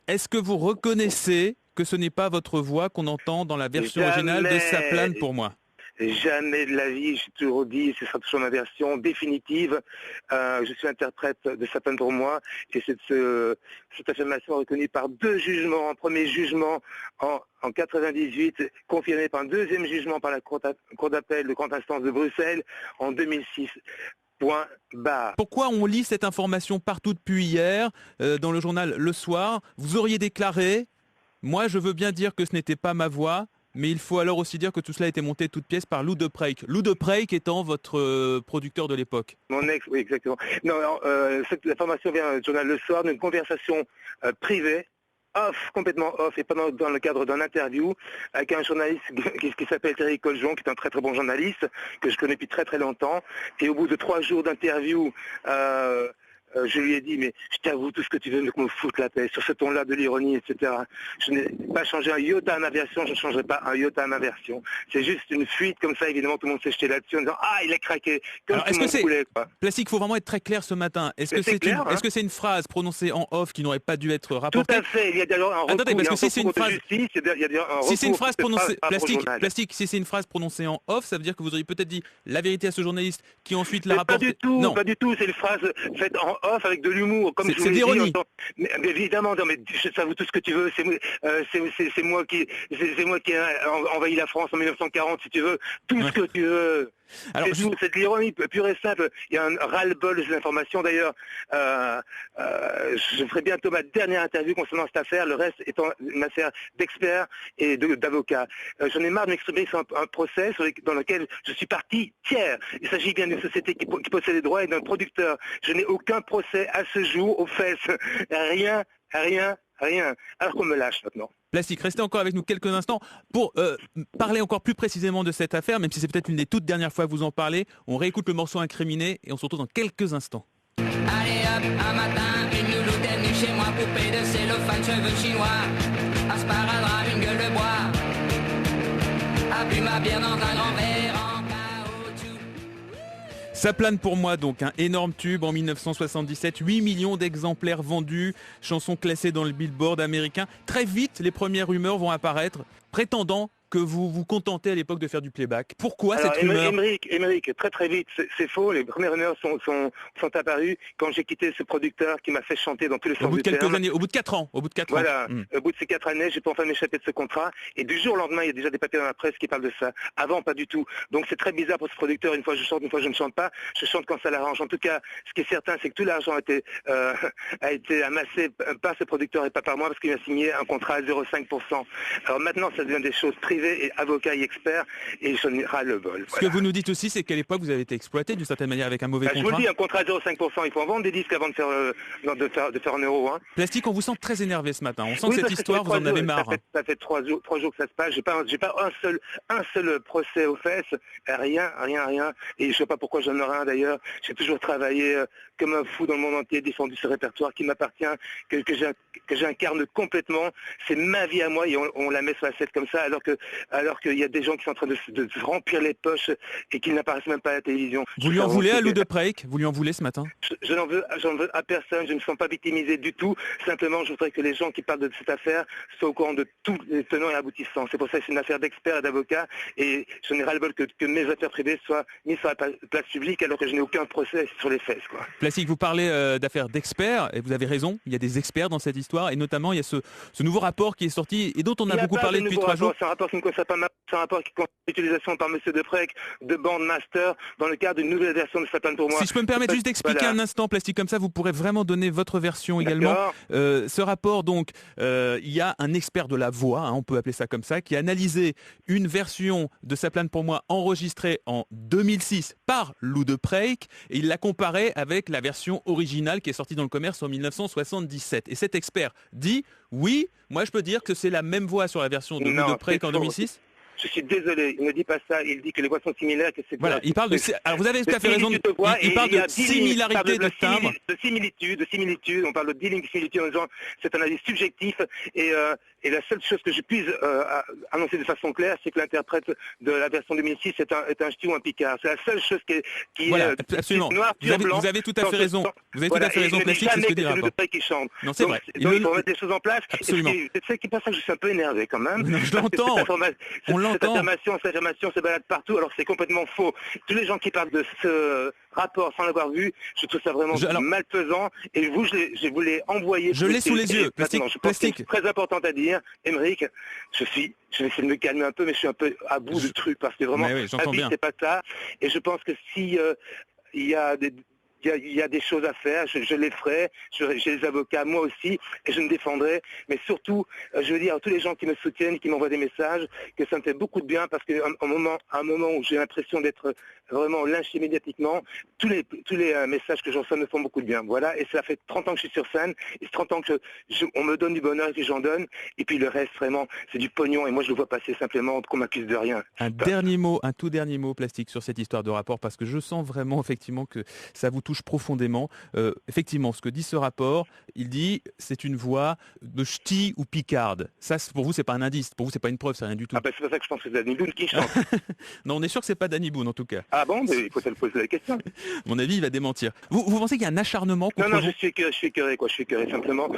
Est-ce que vous reconnaissez que ce n'est pas votre voix qu'on entend dans la version originale de Ça plane pour moi? Jamais de la vie, j'ai toujours dit, ce sera toujours ma version définitive. Je suis interprète de Ça plane pour moi, et cette affirmation est reconnue par 2 jugements. Un premier jugement en 98, confirmé par un deuxième jugement par la Cour d'appel de grande instance de Bruxelles en 2006. Point barre. Pourquoi on lit cette information partout depuis hier, dans le journal Le Soir? Vous auriez déclaré: moi je veux bien dire que ce n'était pas ma voix, mais il faut alors aussi dire que tout cela a été monté de toutes pièces par Lou de Preijk. Lou de Preijk étant votre producteur de l'époque. Mon ex, oui, exactement. Non, cette information vient du journal Le Soir, d'une conversation privée, complètement off, et pas dans le cadre d'un interview, avec un journaliste qui s'appelle Thierry Coljon, qui est un très très bon journaliste, que je connais depuis très très longtemps. Et au bout de 3 jours d'interview, je lui ai dit, mais je t'avoue tout ce que tu veux, mais qu'on me foute la paix, sur ce ton-là de l'ironie, etc. Je n'ai pas changé un iota à ma version, je ne changerai pas un iota à ma version. C'est juste une fuite comme ça, évidemment, tout le monde s'est jeté là-dessus en disant, ah, il a craqué, comme Alors, tout le monde voulait, quoi. Plastique, il faut vraiment être très clair ce matin. Est-ce que c'est une phrase prononcée en off qui n'aurait pas dû être rapportée? Tout à fait, il y a d'ailleurs un recours, attendez, parce que si c'est une phrase, il y a d'ailleurs un recours, si c'est une phrase prononcée, plastique, si c'est une phrase prononcée en off, ça veut dire que vous auriez peut-être dit la vérité à ce journaliste qui ensuite l'a rapporté. Pas du tout, non. Pas du tout, c'est une phrase faite en off avec de l'humour. C'est d'ironie. Mais évidemment, non, mais je t'avoue tout ce que tu veux. C'est moi qui ai envahi la France en 1940, si tu veux. Tout ce que tu veux. Alors, c'est de l'ironie pure et simple. Il y a un ras-le-bol de ces informations. D'ailleurs, je ferai bientôt ma dernière interview concernant cette affaire. Le reste étant une affaire d'experts et d'avocats. J'en ai marre de m'exprimer sur un procès dans lequel je suis partie tiers. Il s'agit bien d'une société qui possède les droits et d'un producteur. Je n'ai aucun procès à ce jour aux fesses. Rien. Alors qu'on me lâche maintenant. Plastique, restez encore avec nous quelques instants pour parler encore plus précisément de cette affaire, même si c'est peut-être une des toutes dernières fois que vous en parlez. On réécoute le morceau incriminé et on se retrouve dans quelques instants. Allez hop, un matin, une louloute est venue chez moi, poupée de cellophane, cheveux chinois, un sparadrap, une gueule de bois, a bu ma bière dans un grand verre en caoutchouc. Ça plane pour moi, donc un énorme tube en 1977, 8 millions d'exemplaires vendus, chanson classée dans le Billboard américain. Très vite, les premières rumeurs vont apparaître, prétendant que vous vous contentez à l'époque de faire du playback. Pourquoi cette rumeur? Émeric, très vite, c'est faux. Les premières rumeurs sont apparues quand j'ai quitté ce producteur qui m'a fait chanter dans tous les sens du terme. Au bout de quelques années, au bout de 4 ans. Voilà, au bout de ces 4 années, j'ai pas enfin m'échapper de ce contrat. Et du jour au lendemain, il y a déjà des papiers dans la presse qui parlent de ça. Avant, pas du tout. Donc c'est très bizarre pour ce producteur. Une fois je chante, une fois je ne chante pas. Je chante quand ça l'arrange. En tout cas, ce qui est certain, c'est que tout l'argent a été amassé par ce producteur et pas par moi, parce qu'il a signé un contrat à 0,5%. Alors maintenant, ça devient des choses privées et avocat et expert, et j'en ai ras le bol. Ce que vous nous dites aussi, c'est qu'à l'époque, vous avez été exploité d'une certaine manière avec un mauvais contrat. Je vous le dis, un contrat à 0,5%, il faut en vendre des disques avant de faire un euro. Hein. Plastique, on vous sent très énervé ce matin. On sent que cette histoire, vous en avez marre. Ça fait 3 jours que ça se passe. J'ai pas un seul procès aux fesses. Rien. Et je ne sais pas pourquoi j'en aurai un d'ailleurs. J'ai toujours travaillé comme un fou dans le monde entier, défendu ce répertoire qui m'appartient, que j'incarne complètement. C'est ma vie à moi et on la met sur la scène comme ça, alors qu'il y a des gens qui sont en train de se remplir les poches et qui n'apparaissent même pas à la télévision. Vous lui en voulez à Lou de Preijk? Vous lui en voulez ce matin? Je n'en veux à personne, je ne me sens pas victimisé du tout. Simplement, je voudrais que les gens qui parlent de cette affaire soient au courant de tous les tenants et aboutissants. C'est pour ça que c'est une affaire d'experts et d'avocats, et je n'ai ras-le-bol que mes affaires privées soient mises sur la place publique alors que je n'ai aucun procès sur les fesses, quoi. Plastique, vous parlez d'affaires d'experts, et vous avez raison, il y a des experts dans cette histoire, et notamment il y a ce nouveau rapport qui est sorti et dont on a beaucoup parlé depuis 3 jours. C'est un rapport qui ne concerne pas c'est un rapport qui concerne l'utilisation par M. de Preijk de bandes master dans le cadre d'une nouvelle version de Ça plane pour moi. Si je peux me permettre juste d'expliquer un instant, Plastique, comme ça vous pourrez vraiment donner votre version également. Ce rapport, donc, il y a un expert de la voix, hein, on peut appeler ça comme ça, qui a analysé une version de Ça plane pour moi enregistrée en 2006 par Lou de Preijk, et il l'a comparée avec la version originale qui est sortie dans le commerce en 1977. Et cet expert dit, oui, moi je peux dire que c'est la même voix sur la version de Lou de Preijk en 2006. Je suis désolé, il ne dit pas ça, il dit que les voix sont similaires, que c'est... Voilà, il parle de... Alors vous avez tout à fait raison, il parle de similarité de timbre. De similitude, on parle de dealing, de similitude en disant c'est un avis subjectif et la seule chose que je puisse annoncer de façon claire, c'est que l'interprète de la version 2006 est un ch'ti ou un picard. C'est la seule chose qui voilà, est absolument. Noir, pur, blanc. Vous avez tout à fait raison. Vous avez tout à fait raison, Plastique, c'est ce que dit le rapport. Qui chante. Non, c'est vrai. Donc il faut mettre des choses en place. Absolument. C'est pour ça que je suis un peu énervé quand même. Non, je l'entends. On l'entend. Cette affirmation se balade partout, alors c'est complètement faux. Tous les gens qui parlent de ce rapport sans l'avoir vu, je trouve ça vraiment malfaisant. Et vous, je vous l'ai envoyé. Je l'ai sous les yeux. Plastique. C'est très important à dire. Émeric, je vais essayer de me calmer un peu, mais je suis un peu à bout de trucs parce que vraiment, c'est pas ça. Et je pense que si il y a des choses à faire, je les ferai, j'ai des avocats, moi aussi, et je me défendrai, mais surtout, je veux dire à tous les gens qui me soutiennent, qui m'envoient des messages, que ça me fait beaucoup de bien, parce qu'à un moment où j'ai l'impression d'être vraiment lynché médiatiquement, tous les messages que j'en reçois me font beaucoup de bien, voilà, et ça fait 30 ans que je suis sur scène, et c'est 30 ans que on me donne du bonheur et que j'en donne, et puis le reste, vraiment, c'est du pognon, et moi je le vois passer simplement, qu'on m'accuse de rien. Un tout dernier mot, Plastique, sur cette histoire de rapport, parce que je sens vraiment, effectivement, que ça vous touche profondément. Effectivement, ce que dit ce rapport, il dit c'est une voix de ch'ti ou picarde. Ça, pour vous, c'est pas un indice. Pour vous, c'est pas une preuve, c'est rien du tout. Ah c'est pas ça que je pense que c'est Danny Boone qui chante. Non, on est sûr que c'est pas Danny Boone, en tout cas. Ah bon, mais il faut te poser la question. À mon avis, il va démentir. Vous pensez qu'il y a un acharnement contre vous ? Non, je suis écœuré, quoi. Je suis écœuré simplement.